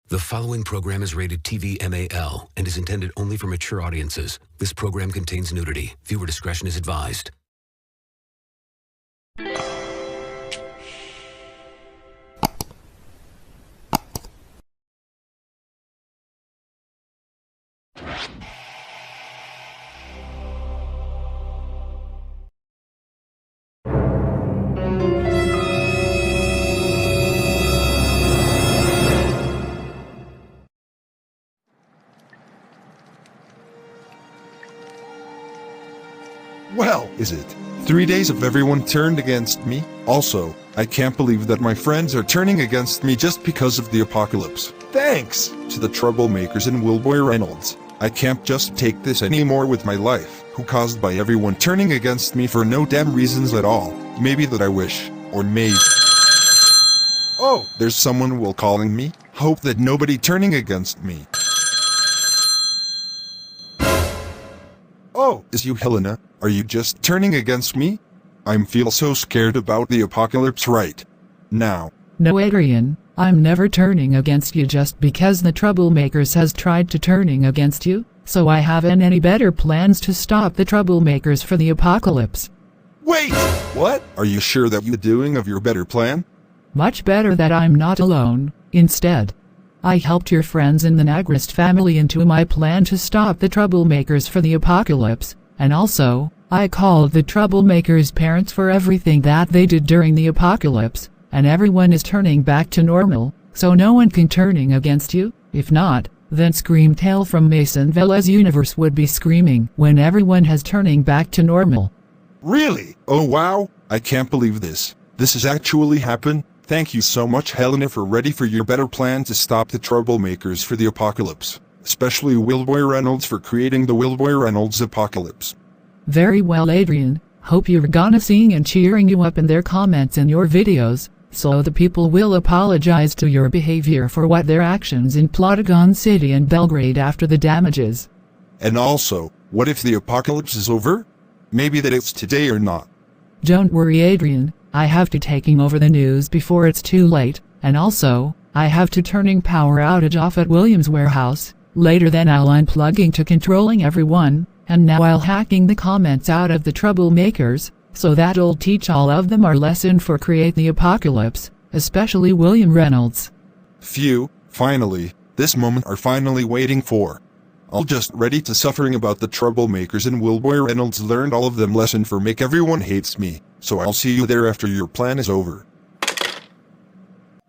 The following program is rated TV MAL and is intended only for mature audiences. This program contains nudity. Viewer discretion is advised. Well, is it? 3 days of everyone turned against me? Also, I can't believe that my friends are turning against me just because of the apocalypse. Thanks to the Troublemakers and Willboy Reynolds. I can't just take this anymore with my life, who caused by everyone turning against me for no damn reasons at all. Maybe that I wish, or maybe... Oh, there's someone will calling me. Hope that nobody turning against me. Oh, is you Helena? Are you just turning against me? I'm feel so scared about the apocalypse right now. No, Adrian, I'm never turning against you just because the Troublemakers has tried to turning against you, so I haven't any better plans to stop the Troublemakers for the apocalypse. Wait! What? Are you sure that you're doing of your better plan? Much better that I'm not alone. Instead, I helped your friends in the Nagrist family into my plan to stop the Troublemakers for the apocalypse, and also, I called the Troublemakers' parents for everything that they did during the apocalypse, and everyone is turning back to normal, so no one can turning against you. If not, then Screamtail from Masonvilla's universe would be screaming when everyone has turning back to normal. Really? Oh wow, I can't believe this. This has actually happened. Thank you so much, Helena, for ready for your better plan to stop the Troublemakers for the apocalypse. Especially Willboy Reynolds for creating the Willboy Reynolds apocalypse. Very well, Adrian. Hope you're gonna seeing and cheering you up in their comments in your videos, so the people will apologize to your behavior for what their actions in Plotagon City and Belgrade after the damages. And also, what if the apocalypse is over? Maybe that it's today or not. Don't worry, Adrian. I have to taking over the news before it's too late, and also, I have to turning power outage off at Williams' warehouse. Later then I'll unplugging to controlling everyone, and now I'll hacking the comments out of the Troublemakers, so that'll teach all of them our lesson for create the apocalypse, especially William Reynolds. Phew, finally, this moment are finally waiting for. I'll just ready to suffering about the Troublemakers and Willboy Reynolds learned all of them lesson for make everyone hates me, so I'll see you there after your plan is over.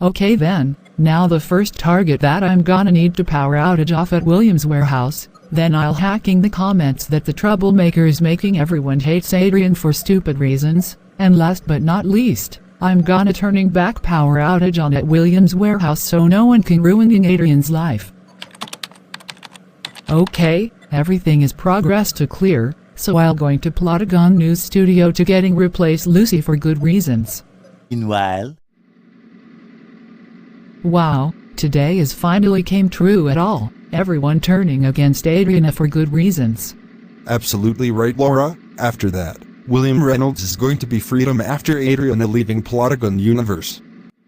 Okay then, now the first target that I'm gonna need to power outage off at Williams' warehouse, then I'll hacking the comments that the Troublemakers making everyone hates Adrian for stupid reasons, and last but not least, I'm gonna turning back power outage on at Williams' warehouse so no one can ruining Adrian's life. Okay, everything is progress to clear, so I'll going to Plotagon News Studio to getting replace Lucy for good reasons. Meanwhile, wow, today is finally came true at all. Everyone turning against Adriana for good reasons. Absolutely right, Laura. After that, William Reynolds is going to be freedom after Adriana leaving Plotagon universe.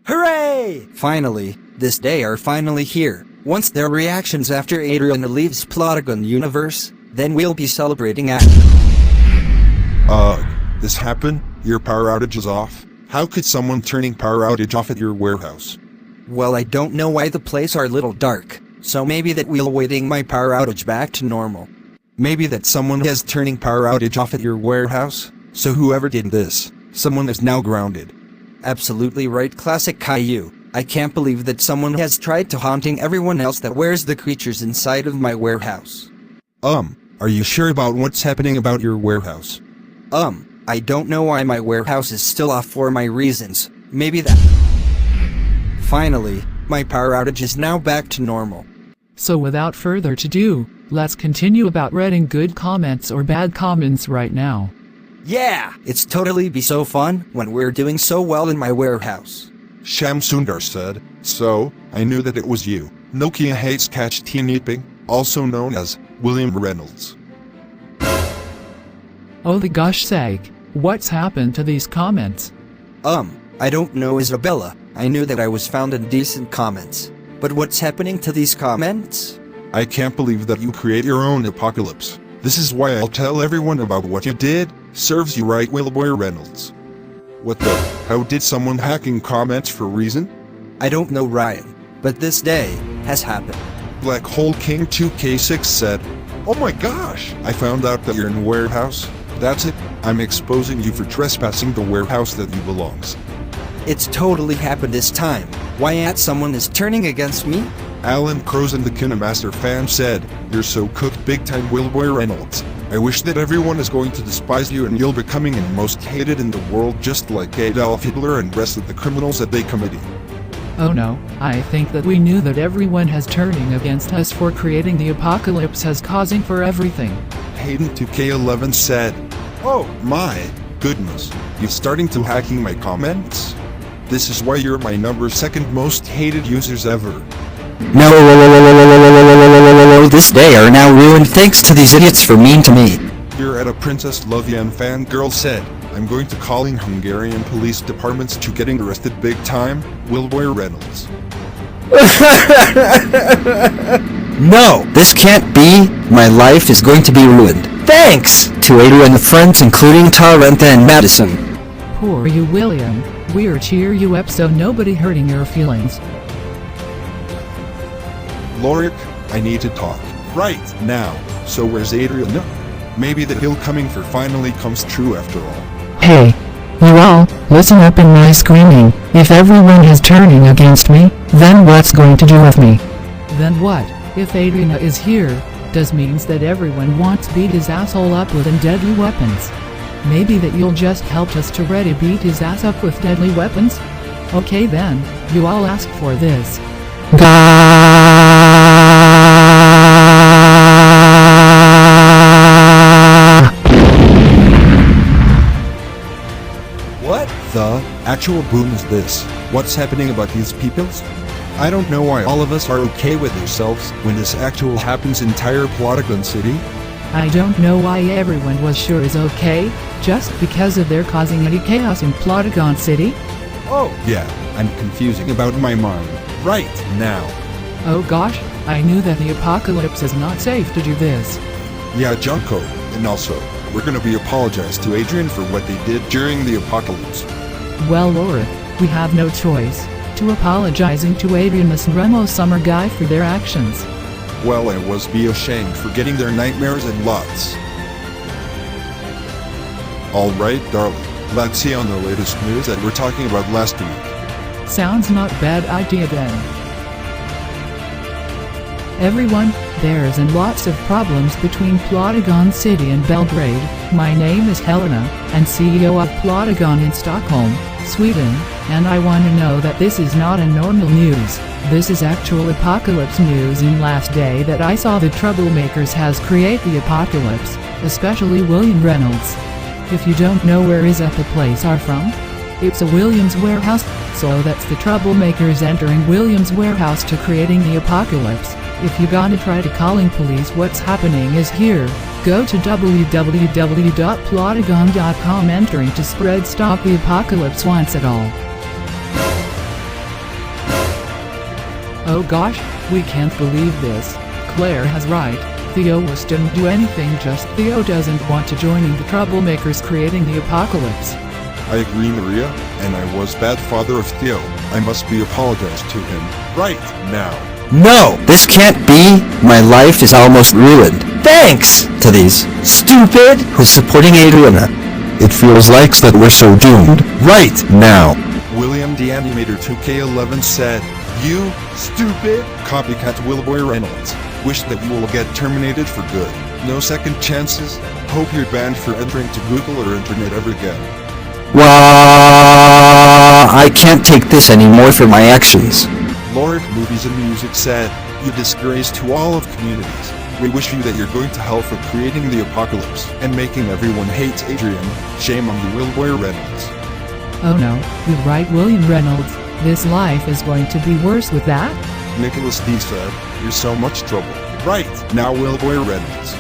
hooray! Finally, this day are finally here. Once their reactions after Adriana leaves Plotagon universe, then we'll be celebrating at... This happened? Your power outage is off? How could someone turning power outage off at your warehouse? Well, I don't know why the place are a little dark, so maybe that we'll waiting my power outage back to normal. Maybe that someone has turning power outage off at your warehouse? So whoever did this, someone is now grounded. Absolutely right, classic Caillou. I can't believe that someone has tried to haunting everyone else that wears the creatures inside of my warehouse. Are you sure about what's happening about your warehouse? I don't know why my warehouse is still off for my reasons. Maybe that... Finally, my power outage is now back to normal. So without further ado, let's continue about reading good comments or bad comments right now. Yeah, it's totally be so fun when we're doing so well in my warehouse. Shamsundar said, so, I knew that it was you. Nokia hates catch T-nipping, also known as William Reynolds. Oh the gosh sake, what's happened to these comments? I don't know, Isabella. I knew that I was found in decent comments. But what's happening to these comments? I can't believe that you create your own apocalypse. This is why I'll tell everyone about what you did. Serves you right, Willboy Reynolds. What the? How did someone hacking comments for a reason? I don't know, Ryan, but this day has happened. Black Hole King 2K6 said, "Oh my gosh, I found out that you're in warehouse. That's it. I'm exposing you for trespassing the warehouse that you belongs." It's totally happened this time. Why someone is turning against me? Alan Crozen, the Kinemaster fan, said, "You're so cooked big time, Willboy Reynolds. I wish that everyone is going to despise you and you'll becoming the most hated in the world, just like Adolf Hitler and rest of the criminals that they committed." Oh no, I think that we knew that everyone has turning against us for creating the apocalypse as causing for everything. Hayden 2K11 said, "Oh my goodness, you're starting to hacking my comments? This is why you're my second most hated users ever." No, this day are now ruined thanks to these idiots for mean to me. You're at a Princess Lovian fangirl said, "I'm going to calling Hungarian police departments to getting arrested big time, Willboy Reynolds." No, this can't be. My life is going to be ruined. Thanks to Adrian and friends including Tarrant and Madison. Poor you, William. We're cheer you up so nobody hurting your feelings. Lorik, I need to talk. Right now. So where's Adrian? No. Maybe the hill coming for finally comes true after all. Hey, you all, listen up in my screaming. If everyone is turning against me, then what's going to do with me? Then what? If Adriana is here, does means that everyone wants to beat his asshole up with deadly weapons. Maybe that you'll just help us to ready beat his ass up with deadly weapons? Okay then, you all asked for this. What the actual boom is this? What's happening about these peoples? I don't know why all of us are okay with ourselves when this actual happens entire Plotagon City. I don't know why everyone was sure is okay, just because of their causing any chaos in Plotagon City? Oh, yeah, I'm confusing about my mind. Right now. Oh gosh, I knew that the apocalypse is not safe to do this. Yeah, Junko, and also, we're gonna be apologize to Adrian for what they did during the apocalypse. Well, Laura, we have no choice to apologizing to Adrian this Remo summer guy for their actions. Well, I was be ashamed for getting their nightmares and lots. Alright, darling, let's see on the latest news that we're talking about last week. Sounds not bad idea then. Everyone, there's lots of problems between Plotagon City and Belgrade. My name is Helena, and CEO of Plotagon in Stockholm, Sweden, and I want to know that this is not a normal news. This is actual apocalypse news. In last day that I saw the Troublemakers has create the apocalypse, especially William Reynolds. If you don't know where is at the place are from? It's a Williams warehouse, so that's the Troublemakers entering Williams warehouse to creating the apocalypse. If you gonna try to calling police, what's happening is here. Go to www.plotagon.com entering to spread stop the apocalypse once at all. Oh gosh, we can't believe this. Claire has right. Theo was didn't do anything, just Theo doesn't want to joining the Troublemakers creating the apocalypse. I agree, Maria, and I was bad father of Theo. I must be apologized to him right now. No, this can't be. My life is almost ruined. Thanks to these stupid who's supporting Adriana. It feels like that we're so doomed right now. William the Animator 2K11 said, "You stupid copycat Willboy Reynolds. Wish that you will get terminated for good. No second chances. Hope you're banned for entering to Google or internet ever again." Well, I can't take this anymore for my actions. Lorik Movies and Music said, "You disgrace to all of communities. We wish you that you're going to hell for creating the apocalypse and making everyone hate Adrian. Shame on you, Willboy Reynolds." Oh no, you're right, William Reynolds. This life is going to be worse with that? Nicholas D said, "You're so much trouble. Right now, Willboy Reynolds."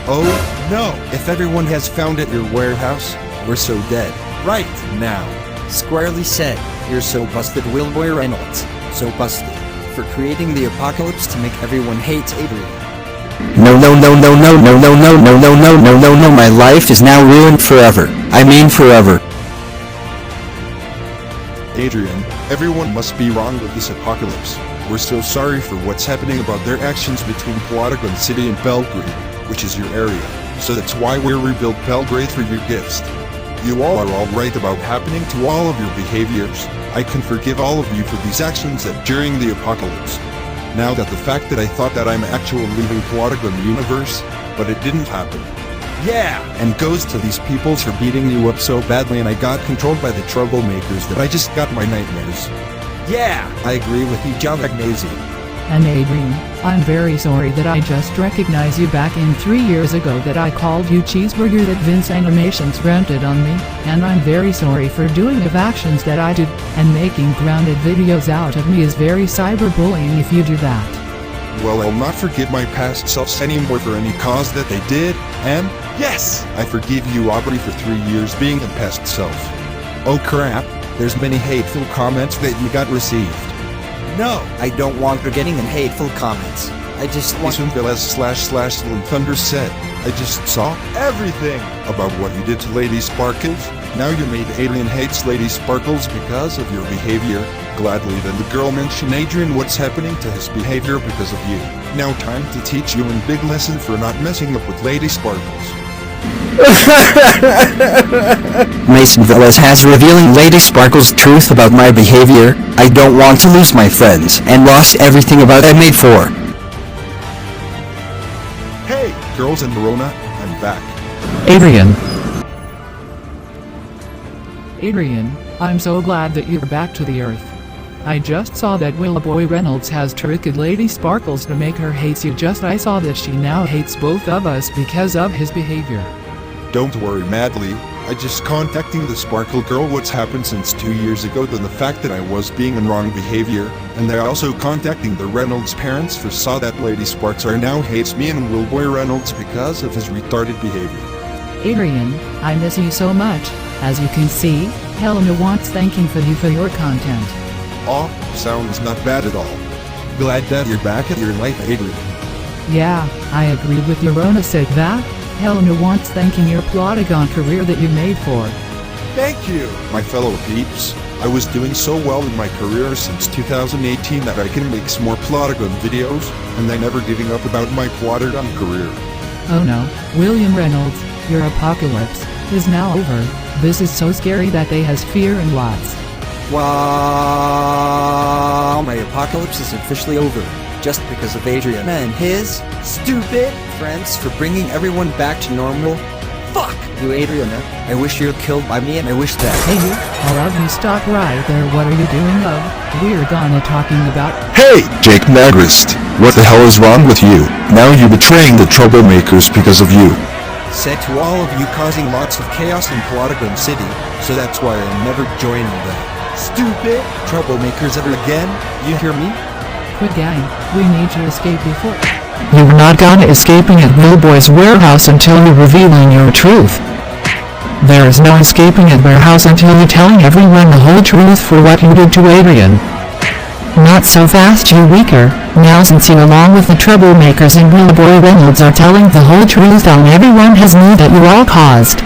Oh no, if everyone has found at your warehouse, we're so dead. Right now. Squarely said, "You're so busted, Willboy Reynolds. So busted. for creating the apocalypse to make everyone hate Adrian. No, my life is now ruined forever. I mean forever. Adrian, everyone must be wrong with this apocalypse. We're so sorry for what's happening about their actions between Polygon City and Belgrade, which is your area. So that's why we rebuilt Belgrade for your gifts. You all are alright about happening to all of your behaviors. I can forgive all of you for these actions that during the apocalypse. Now that the fact that I thought that I'm actually leaving Polygon universe, but it didn't happen. Yeah! And goes to these peoples for beating you up so badly and I got controlled by the Troublemakers that I just got my nightmares. Yeah! I agree with you, John Ignazi. And Adrian, I'm very sorry that I just recognized you back in 3 years ago that I called you cheeseburger that Vince Animations rented on me, and I'm very sorry for doing of actions that I did, and making grounded videos out of me is very cyberbullying if you do that. Well, I'll not forgive my past selves anymore for any cause that they did, and yes! I forgive you Aubrey for 3 years being a past self. Oh crap, there's many hateful comments that you got received. No, I don't want forgetting and hateful comments. I just want Thunder said, I just saw everything about what you did to Lady Sparkles. Now you made Adrian hates Lady Sparkles because of your behavior. Gladly then the girl mentioned Adrian what's happening to his behavior because of you. Now time to teach you a big lesson for not messing up with Lady Sparkles. Mason Villas has revealing Lady Sparkle's truth about my behavior. I don't want to lose my friends and lost everything about I made for. Hey, girls and Verona, I'm back. Adrian, I'm so glad that you're back to the earth. I just saw that Willowboy Reynolds has tricked Lady Sparkles to make her hate you. I saw that she now hates both of us because of his behavior. Don't worry, Madly. I just contacting the Sparkle girl what's happened since 2 years ago than the fact that I was being in wrong behavior, and they also contacting the Reynolds parents for saw that Lady Sparks are now hates me and Willboy Reynolds because of his retarded behavior. Adrian, I miss you so much. As you can see, Helena wants thanking for you for your content. Aw, sounds not bad at all. Glad that you're back at your life, Adrian. Yeah, I agree with you. Rona said that. Helena wants thanking your Plotagon career that you made for. Thank you, my fellow peeps. I was doing so well in my career since 2018 that I can make some more Plotagon videos, and I never giving up about my Plotagon career. Oh no, William Reynolds, your apocalypse is now over. This is so scary that they has fear and lots. Wow, my apocalypse is officially over, just because of Adrian and his stupid friends for bringing everyone back to normal. Fuck you, Adrian. I wish you're killed by me and I wish that. Hey you, all of you stop right there. What are you doing of? We're gonna talking about. Hey, Jake Magrist, what the hell is wrong with you? Now you're betraying the Troublemakers because of you. Said to all of you causing lots of chaos in Plotagon City, so that's why I'm never joining them. Stupid Troublemakers ever again, you hear me? Quick gang, we need to escape before. You're not gonna escaping at Willowboy's warehouse until you're revealing your truth. There is no escaping at warehouse until you're telling everyone the whole truth for what you did to Adrian. Not so fast, you weaker. Now since you along with the Troublemakers and Willowboy Reynolds are telling the whole truth on everyone has knew that you all caused.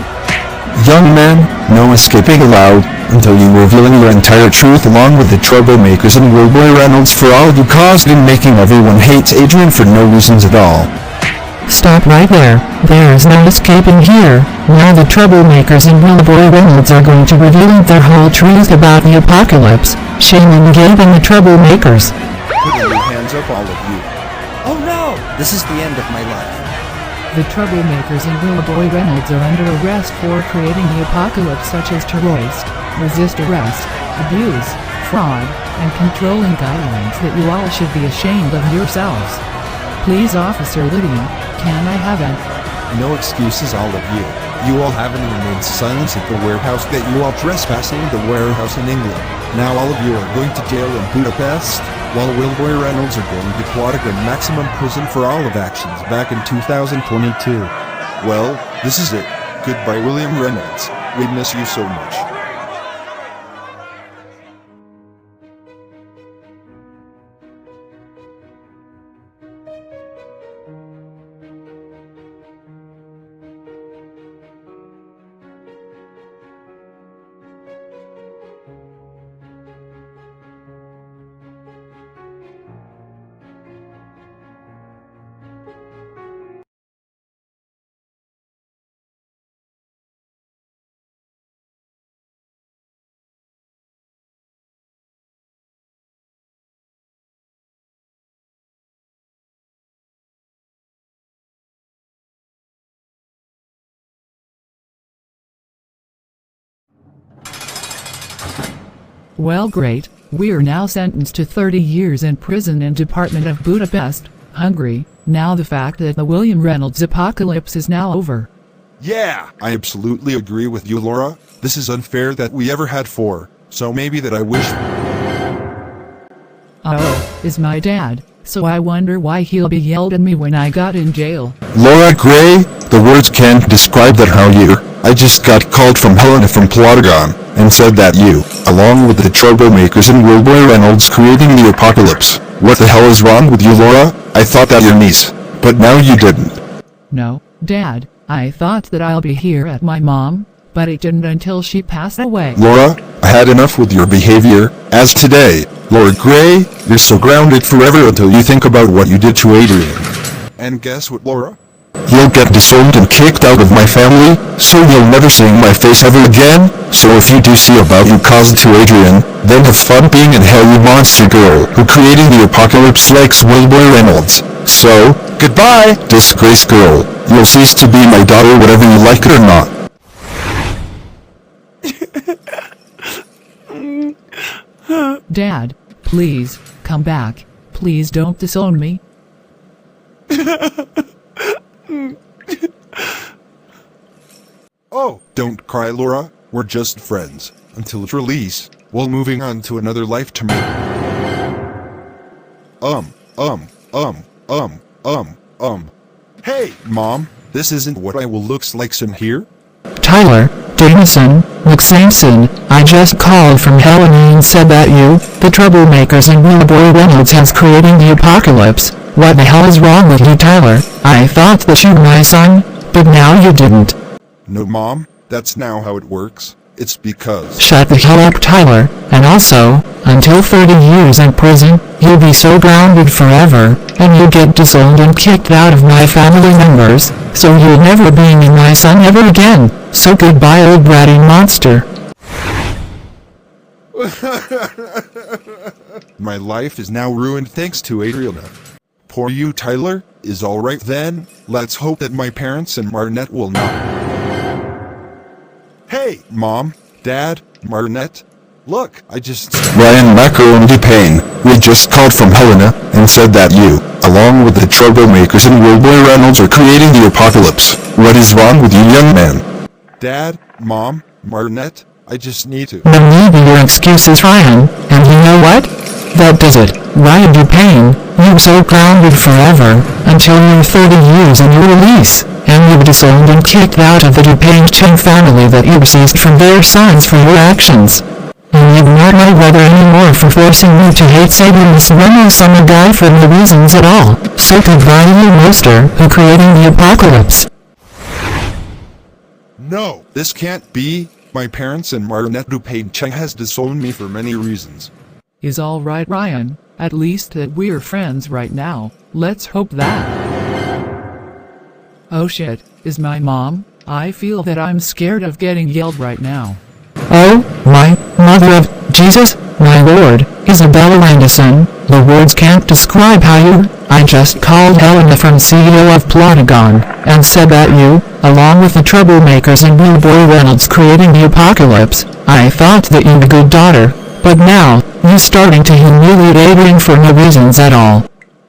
Young man, no escaping allowed until you revealing your entire truth along with the Troublemakers and Willowboy Reynolds for all you caused in making everyone hate Adrian for no reasons at all. Stop right there. There is no escaping here. Now the Troublemakers and Willowboy Reynolds are going to reveal their whole truth about the apocalypse. Shame on Gabe and the Troublemakers. Put your hands up, all of you. Oh no! This is the end of my life. The Troublemakers and Willowboy Reynolds are under arrest for creating the apocalypse, such as terrorist, resist arrest, abuse, fraud, and controlling guidelines that you all should be ashamed of yourselves. Please, Officer Lydian, can I have an... No excuses, all of you. You all haven't remained silent at the warehouse that you all trespassing the warehouse in England. Now all of you are going to jail in Budapest, while Willowboy Reynolds are going to Plotagon maximum prison for all of actions back in 2022. Well, this is it. Goodbye, William Reynolds. We miss you so much. Well, great. We are now sentenced to 30 years in prison in Department of Budapest, Hungary. Now the fact that the William Reynolds apocalypse is now over. Yeah, I absolutely agree with you, Laura. This is unfair that we ever had 4. So maybe that I wish... Oh, is my dad, so I wonder why he'll be yelled at me when I got in jail. Laura Gray, the words can't describe that how you're. I just got called from Helena from Plotagon, and said that you, along with the Troublemakers and Wilbur Reynolds creating the apocalypse. What the hell is wrong with you, Laura? I thought that your niece, but now you didn't. No, Dad, I thought that I'll be here at my mom, but it didn't until she passed away. Laura, I had enough with your behavior, as today, Laura Gray, you're so grounded forever until you think about what you did to Adrian. And guess what, Laura? You'll get disowned and kicked out of my family, so you'll never see my face ever again. So if you do see about you caused to Adrian, then have fun being in hell, you monster girl who creating the apocalypse likes Wilbur Reynolds. So, goodbye, disgrace girl. You'll cease to be my daughter whether you like it or not. Dad, please, come back. Please don't disown me. Oh, don't cry, Laura. We're just friends. Until its release, while moving on to another life tomorrow. Hey, Mom, this isn't what I will looks like in here. Tyler, Davison, McSamson, I just called from Helena and said that you, the Troublemakers and Wilbur Reynolds has creating the apocalypse. What the hell is wrong with you, Tyler? I thought that you were my son, but now you didn't. No, Mom, that's now how it works. It's because... Shut the hell up, Tyler, and also, until 30 years in prison, you'll be so grounded forever, and you'll get disowned and kicked out of my family members, so you'll never be my son ever again. So goodbye, old bratty monster. My life is now ruined thanks to Adriana. Poor you, Tyler. Is alright then. Let's hope that my parents and Marnette will not. Hey, Mom, Dad, Marnette. Look, I just... Ryan Macaroni Payne, we just called from Helena, and said that you, along with the Troublemakers and Wilbur Reynolds are creating the apocalypse. What is wrong with you, young man? Dad, Mom, Marnette, I just need to... No need for your excuses, Ryan, and you know what? That does it. Ryan Dupain, you're so grounded forever, until you're 30 years in your release, and you're disowned and kicked out of the Dupain Cheng family that you received from their sons for your actions. And you're not my brother anymore for forcing me to hate Saban this running summer guy for no reasons at all. So goodbye, you monster who creating the apocalypse. No, this can't be. My parents and Marnette Dupain Cheng has disowned me for many reasons. Is all right, Ryan. At least that we're friends right now. Let's hope that. Oh shit, is my mom? I feel that I'm scared of getting yelled right now. Oh, my mother of Jesus, my lord, Isabella Anderson, the words can't describe how you... I just called Helena from CEO of Plotagon, and said that you, along with the Troublemakers and Wilbur Reynolds creating the apocalypse, I thought that you were a good daughter, but now, you're starting to humiliate Adrian for no reasons at all.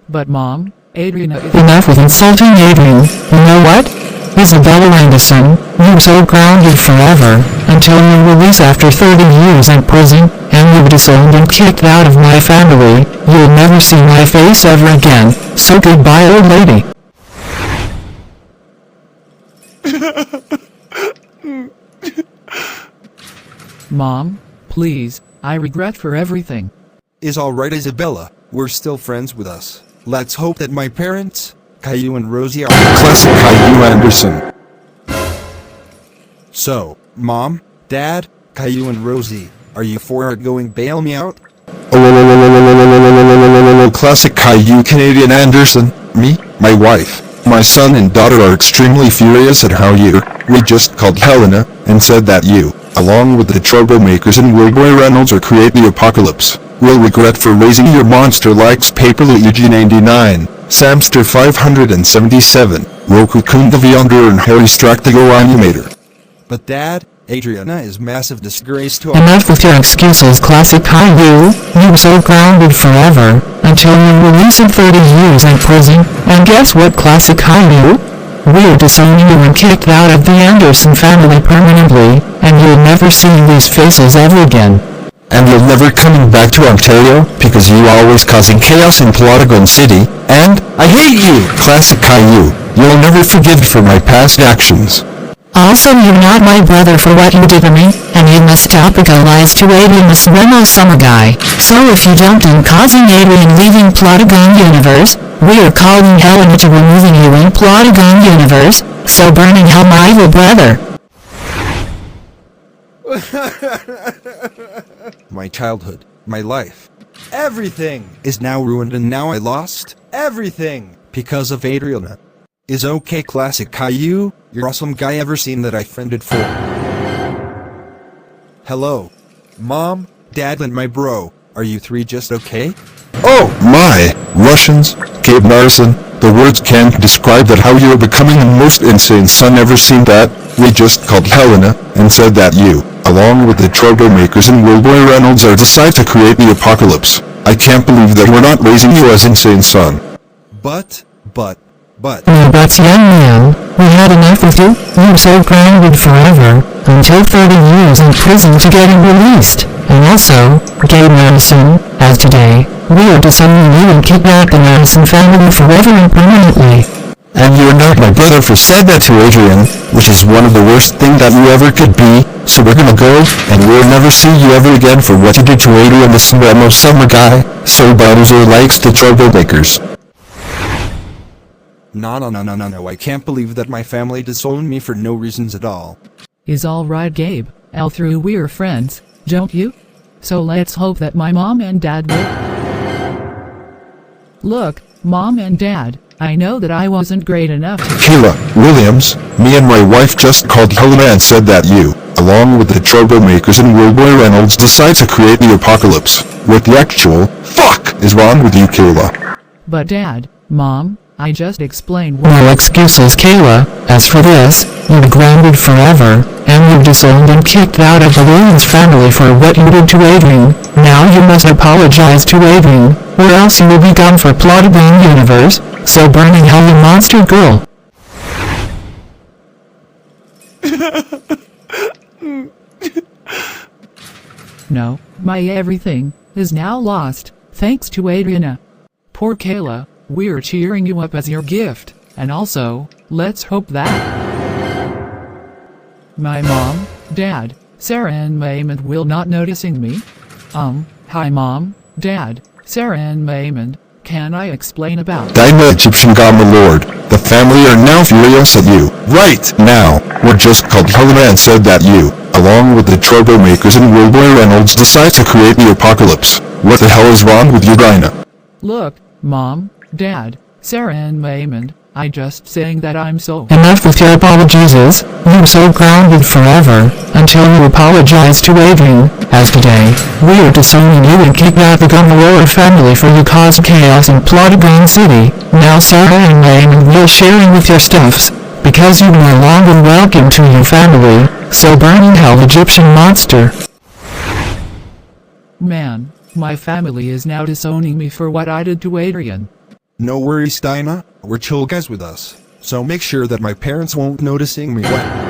But Mom, Adriana is... Enough with insulting Adrian, you know what? Isabella Anderson, you're so grounded forever, until your release after 30 years in prison, and you're disowned and kicked out of my family. You'll never see my face ever again, so goodbye, old lady. Mom, please, I regret for everything. Is alright, Isabella. We're still friends with us. Let's hope that my parents, Caillou and Rosie, are... Classic Caillou Anderson. So, Mom, Dad, Caillou and Rosie, are you four going bail me out? Classic Caillou Canadian Anderson. Me, my wife, my son and daughter are extremely furious at how we just called Helena, and said that you, along with the Troublemakers and Wilbur Reynolds are create the apocalypse. Will regret for raising your monster likes Paper Luigi 99, Samster 577, Roku Kundavi Under and Harry Strack the Go Animator. But Dad, Adriana is massive disgrace to Enough with your excuses, classic Caillou. You're so grounded forever, until you're released in 30 years in prison. And guess what, classic Caillou? We're disowning you and kicked out of the Anderson family permanently, and you'll never see these faces ever again. And you're never coming back to Ontario, because you always causing chaos in Plotagon City, and I hate you, classic Caillou. You'll never forgive for my past actions. Also, you're not my brother for what you did to me, and you must stop because lies to Adrian this Remo summer guy. So if you don't then causing Adrian leaving Plotagon Universe, we are calling Helena to removing you in Plotagon Universe, so burning hell my evil brother. my childhood, my life. Everything is now ruined, and now I lost everything because of Adriana. Is okay, classic Caillou, you're awesome guy ever seen that I friended for. Hello. Mom, Dad, and my bro. Are you three just okay? Oh my, Russians, Gabe Narson, the words can't describe that how you're becoming the most insane son ever seen that. We just called Helena, and said that you, along with the Troublemakers and Willboy Reynolds are decide to create the apocalypse. I can't believe that we're not raising you as insane son. But. No buts, young man. We had enough with you. You're so grounded forever, until 30 years in prison to getting released. And also, Gabe Madison, as today, we are disowning you and kicked out the Madison family forever and permanently. And you're not my brother for said that to Adrian, which is one of the worst thing that you ever could be, so we're gonna go, and we'll never see you ever again for what you did to Adrian the Remo summer guy, so Bowser likes the Troublemakers. No, I can't believe that my family disowned me for no reasons at all. Is alright, Gabe. All through we're friends, don't you? So let's hope that my mom and dad will. Look, Mom and Dad, I know that I wasn't great enough to— Kayla, Williams, me and my wife just called Helena and said that you, along with the Troublemakers and Willboy Reynolds decide to create the apocalypse. What the actual fuck is wrong with you, Kayla? But Dad, Mom, I just explained what— No excuses, Kayla. As for this, you're grounded forever, and you're disowned and kicked out of the Williams family for what you did to Adrian. Now you must apologize to Adrian, or else you will be gone for Plotagon Universe, so burning hell you monster girl. No, my everything is now lost, thanks to Adriana. Poor Kayla, we're cheering you up as your gift, and also, let's hope that my mom, Dad, Sarah and Maymond will not noticing me. Hi Mom, Dad, Sarah and Maymond, can I explain about— Dinah Egyptian God my lord, the family are now furious at you. Right now, we're just called Helena and said that you, along with the Troublemakers and Willboy Reynolds decide to create the apocalypse. What the hell is wrong with you, Dinah? Look, Mom, Dad, Sarah and Maymond, I just saying that I'm so— Enough with your apologies. You're so grounded forever, until you apologize to Adrian, as today, we are disowning you and kicked out the Gummalord family for you caused chaos in Plotagon City. Now Sarah and Raymond will sharing with your stuffs, because you no longer welcome to your family, so burning hell Egyptian monster. Man, my family is now disowning me for what I did to Adrian. No worries, Dinah. We're chill guys with us, so make sure that my parents won't noticing me when—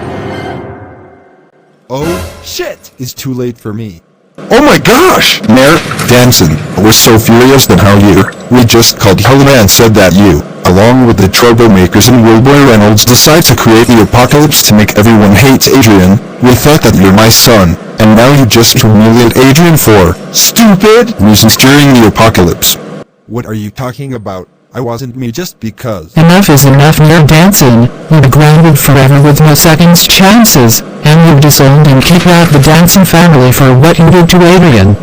Oh, shit! It's too late for me. Oh my gosh! Mayor Danson, we're so furious that how we just called Helena and said that you, along with the Troublemakers and Willboy Reynolds decide to create the apocalypse to make everyone hate Adrian. We thought that you're my son, and now you just humiliate Adrian for stupid reasons during the apocalypse. What are you talking about? I wasn't me just because— Enough is enough, Mayor Danson. You're grounded forever with no seconds chances, and you've disowned and kicked out the Danson family for what you did to Adrian.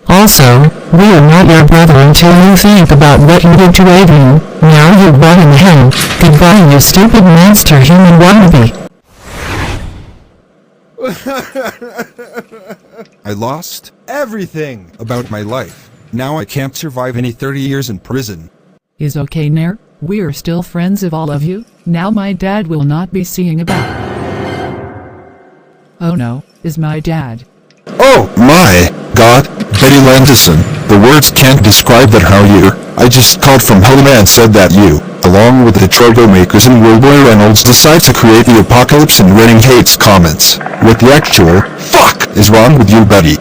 Also, we are not your brother until you think about what you did to Adrian. Now you're running hell. Goodbye, you stupid monster human wannabe. I lost everything about my life. Now I can't survive any 30 years in prison. Is okay, Nair? We're still friends of all of you. Now my dad will not be seeing about— Oh no, is my dad. Oh my God, Betty Landison, the words can't describe that how you. I just called from home and said that you, along with the Troublemakers and Willboy Reynolds, decide to create the apocalypse and Redding hates comments. What the actual fuck is wrong with you, Betty?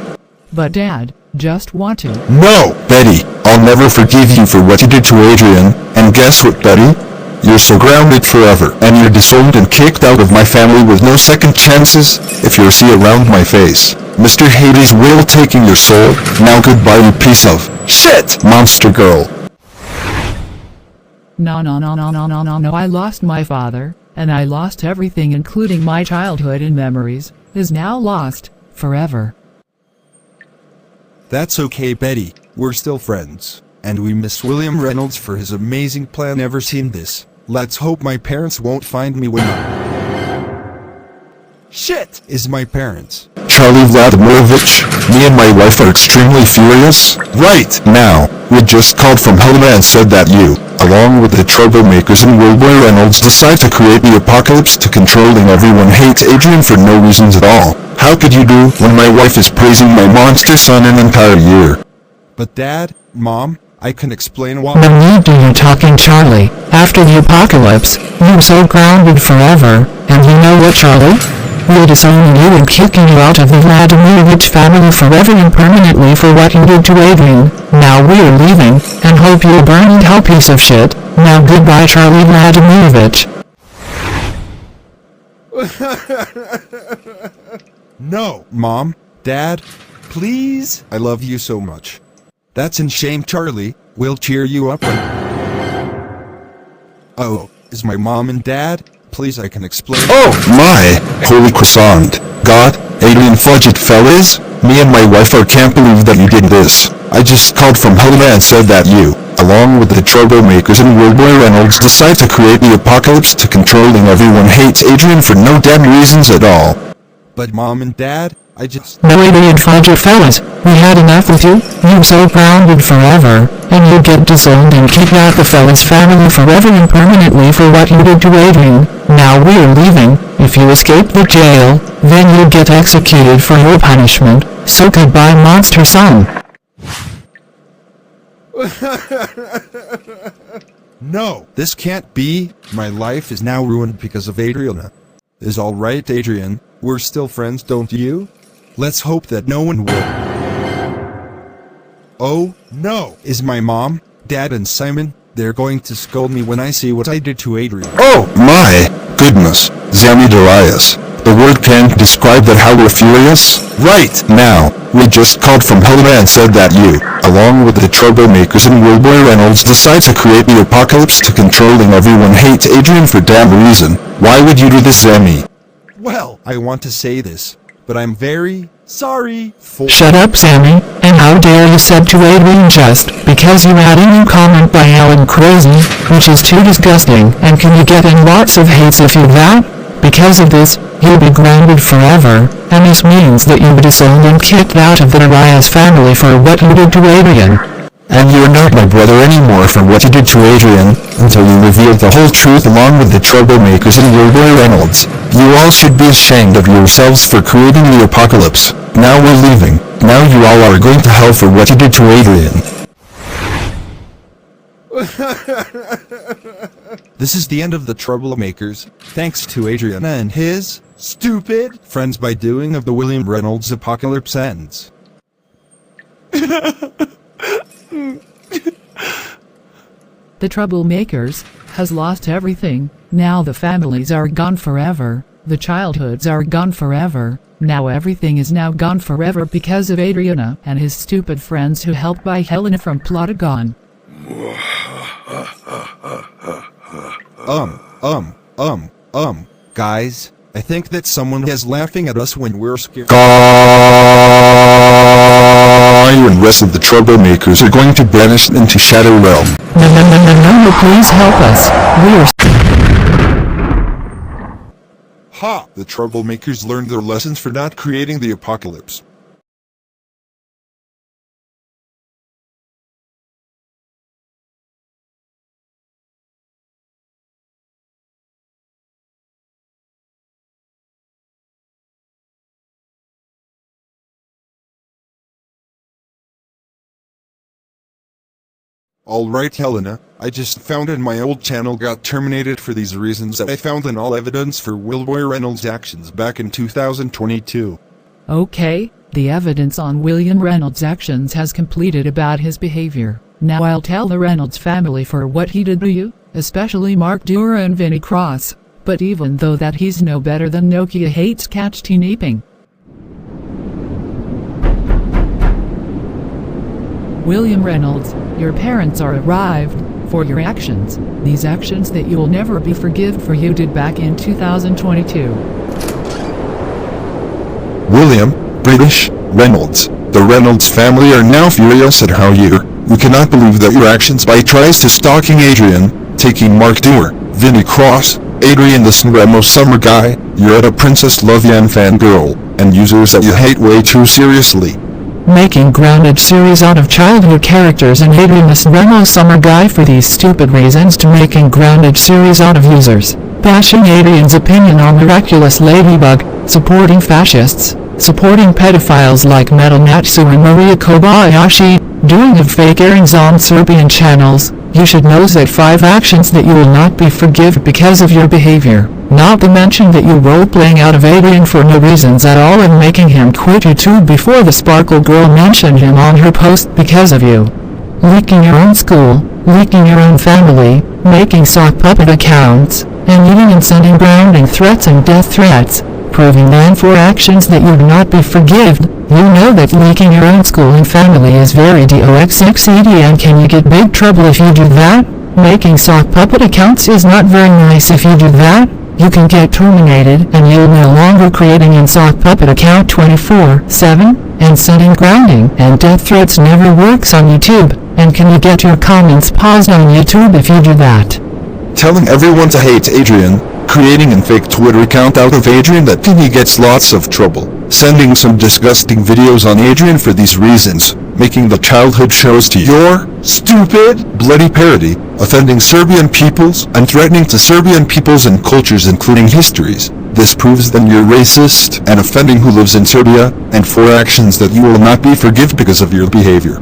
But Dad, just want to. No, Betty, I'll never forgive you for what you did to Adrian, and guess what, Betty? You're so grounded forever, and you're disowned and kicked out of my family with no second chances. If you see around my face, Mr. Hades will taking your soul. Now goodbye, you piece of shit, monster girl. No, I lost my father, and I lost everything including my childhood and memories, is now lost, forever. That's okay, Betty. We're still friends. And we miss William Reynolds for his amazing plan. Never seen this. Let's hope my parents won't find me when shit is my parents. Charlie Vladimirovich, me and my wife are extremely furious. Right now, we just called from home and said that you, along with the Troublemakers and Willboy Reynolds, decide to create the apocalypse to controlling everyone hates Adrian for no reasons at all. How could you do when my wife is praising my monster son an entire year? But Dad, Mom, I can explain why. No need to you talking, Charlie. After the apocalypse, you're so grounded forever, and you know what, Charlie? We're disowning you and kicking you out of the Vladimirovich family forever and permanently for what you did to Adrian. Now we're leaving, and hope you burn in hell, piece of shit. Now goodbye, Charlie Vladimirovich. No, Mom, Dad, please. I love you so much. That's in shame, Charlie. We'll cheer you up when... Oh, is my mom and dad? Please, I can explain. Oh my, holy croissant. God, alien fudged fellas, me and my wife can't believe that you did this. I just called from home and said that you, along with the Troublemakers and Willboy Reynolds, decide to create the apocalypse to controlling everyone hates Adrian for no damn reasons at all. But Mom and Dad, I just... No alien fudge fellas, we had enough with you. You're so grounded forever, and you get disowned and kicked out the fellas family forever and permanently for what you did to Adrian. Now we're leaving. If you escape the jail, then you'll get executed for your punishment. So goodbye, monster son. No, this can't be. My life is now ruined because of Adriana. Is all right, Adrian. We're still friends, don't you? Let's hope that no one will. Oh, no. Is my mom, Dad, and Simon? They're going to scold me when I see what I did to Adrian. Oh my goodness, Zami Darius. The word can't describe that how we're furious. Right now, we just called from home and said that you, along with the Troublemakers and Willboy Reynolds, decide to create the apocalypse to controlling everyone hates Adrian for damn reason. Why would you do this, Zami? Well, I want to say this, but I'm very sorry for... Shut up, Sammy, and how dare you said to Adrian just because you had a new comment by Alan Crazy, which is too disgusting, and can you get in lots of hates if you that? Because of this, you'll be grounded forever, and this means that you'll be disowned and kicked out of the Darius family for what you did to Adrian. And you're not my brother anymore for what you did to Adrian, until you revealed the whole truth along with the Troublemakers and Willboy Reynolds. You all should be ashamed of yourselves for creating the apocalypse. Now we're leaving. Now you all are going to hell for what you did to Adrian. This is the end of the Troublemakers, thanks to Adriana and his stupid friends by doing of the William Reynolds apocalypse ends. The Troublemakers has lost everything. Now the families are gone forever. The childhoods are gone forever. Now everything is now gone forever because of Adriana and his stupid friends who helped by Helena from Plotagon. Guys, I think that someone is laughing at us when we're scared. Guy and rest of the Troublemakers are going to banish into Shadow Realm. No, please help us. We're... Ha! The Troublemakers learned their lessons for not creating the apocalypse. Alright Helena, I just found in my old channel got terminated for these reasons that I found in all evidence for Wilboy Reynolds' actions back in 2022. Okay, the evidence on William Reynolds' actions has completed about his behavior. Now I'll tell the Reynolds family for what he did to you, especially Mark Dura and Vinnie Cross. But even though that he's no better than Nokia hates catch teenaping. William Reynolds, your parents are arrived for your actions. These actions that you'll never be forgiven for you did back in 2022. William, British, Reynolds. The Reynolds family are now furious at how we cannot believe that your actions by tries to stalking Adrian, taking Mark Dewar, Vinnie Cross, Adrian the Sanremo summer guy, you're at a Princess Lovian fangirl, and users that you hate way too seriously. Making grounded series out of childhood characters and Adrian the Sanremo summer guy for these stupid reasons to making grounded series out of users. Bashing Adrian's opinion on miraculous ladybug, supporting fascists, supporting pedophiles like Metal Natsu and Maria Kobayashi, doing of fake airings on Serbian channels. You should know that 5 actions that you will not be forgiven because of your behavior. Not to mention that you role-playing out of Adrian for no reasons at all and making him quit YouTube before the Sparkle Girl mentioned him on her post because of you. Leaking your own school, leaking your own family, making sock puppet accounts, and even and sending grounding threats and death threats, proving then 4 actions that you would not be forgiven. You know that leaking your own school and family is very doxxed and can you get big trouble if you do that? Making sock puppet accounts is not very nice if you do that. You can get terminated and you'll no longer creating in sock puppet account 24/7, and sending grounding and death threats never works on YouTube, and can you get your comments paused on YouTube if you do that? Telling everyone to hate Adrian, creating a fake Twitter account out of Adrian that he gets lots of trouble, sending some disgusting videos on Adrian for these reasons, making the childhood shows to your stupid, bloody parody, offending Serbian peoples, and threatening to Serbian peoples and cultures including histories. This proves that you're racist and offending who lives in Serbia, and 4 actions that you will not be forgiven because of your behavior.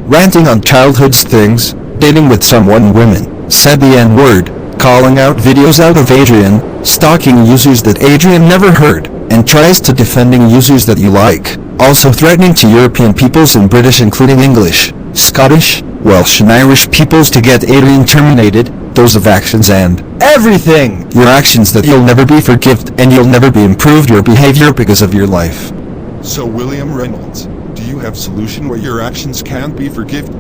Ranting on childhood's things, dating with someone women, said the N-word, calling out videos out of Adrian, stalking users that Adrian never heard, and tries to defending users that you like. Also threatening to European peoples and British including English, Scottish, Welsh and Irish peoples to get Adrian terminated, those of actions and everything! Your actions that you'll never be forgiven and you'll never be improved your behavior because of your life. So William Reynolds, do you have solution where your actions can't be forgiven?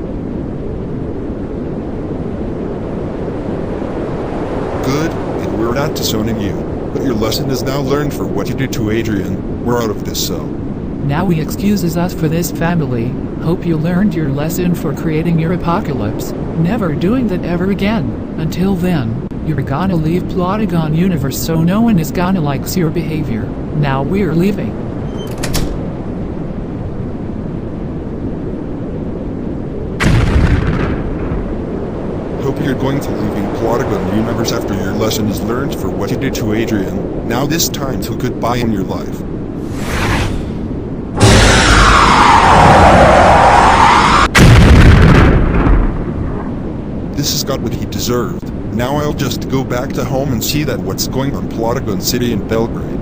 Good, and we're not disowning you, but your lesson is now learned for what you did to Adrian. We're out of this, so. Now he excuses us for this family. Hope you learned your lesson for creating your apocalypse. Never doing that ever again. Until then, you're gonna leave Plotagon universe so no one is gonna likes your behavior. Now we're leaving. Hope you're going to leaving Plotagon universe after your lesson is learned for what you did to Adrian. Now this time to goodbye in your life. This has got what he deserved. Now I'll just go back to home and see that what's going on Plotagon City in Belgrade.